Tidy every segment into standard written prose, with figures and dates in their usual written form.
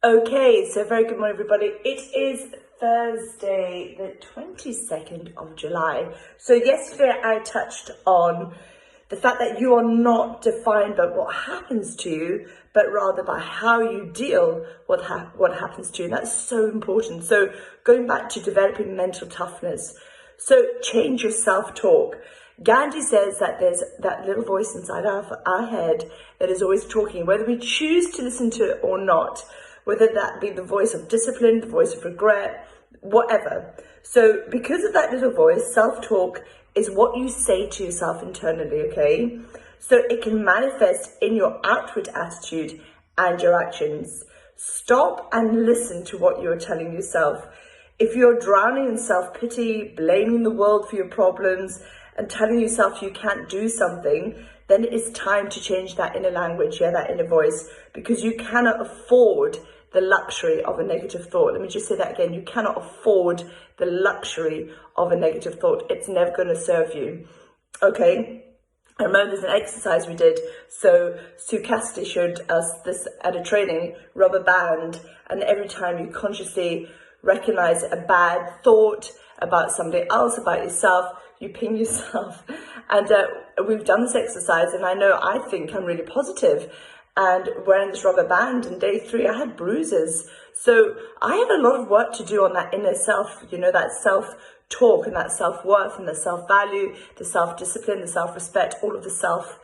Okay, so very good morning, everybody. It is Thursday, the 22nd of July. So yesterday I touched on the fact that you are not defined by what happens to you, but rather by how you deal with what happens to you. And that's so important. So going back to developing mental toughness. So change your self-talk. Gandhi says that there's that little voice inside our head that is always talking, whether we choose to listen to it or not, whether that be the voice of discipline, the voice of regret, whatever. So because of that little voice, self-talk is what you say to yourself internally, okay? So it can manifest in your outward attitude and your actions. Stop and listen to what you're telling yourself. If you're drowning in self-pity, blaming the world for your problems, and telling yourself you can't do something, then it is time to change that inner language, that inner voice, because you cannot afford the luxury of a negative thought. Let me just say that again. You cannot afford the luxury of a negative thought. It's never going to serve you. Okay? I remember there's an exercise we did. So Sue Cassidy showed us this at a training, rubber band, and every time you consciously recognize a bad thought about somebody else, about yourself, you ping yourself. And we've done this exercise, and I think I'm really positive. And wearing this rubber band, in day 3, I had bruises. So I had a lot of work to do on that inner self, that self-talk and that self-worth and the self-value, the self-discipline, the self-respect, all of the self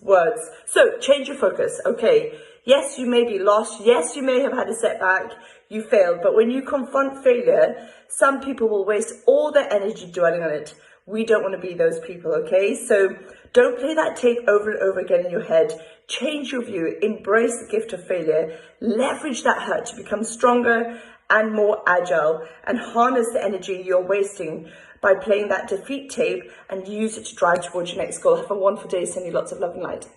words. So change your focus. Okay, yes, you may be lost. Yes, you may have had a setback. You failed. But when you confront failure, some people will waste all their energy dwelling on it. We don't want to be those people, okay? So don't play that tape over and over again in your head. Change your view. Embrace the gift of failure. Leverage that hurt to become stronger and more agile, and harness the energy you're wasting by playing that defeat tape and use it to drive towards your next goal. Have a wonderful day. Send you lots of love and light.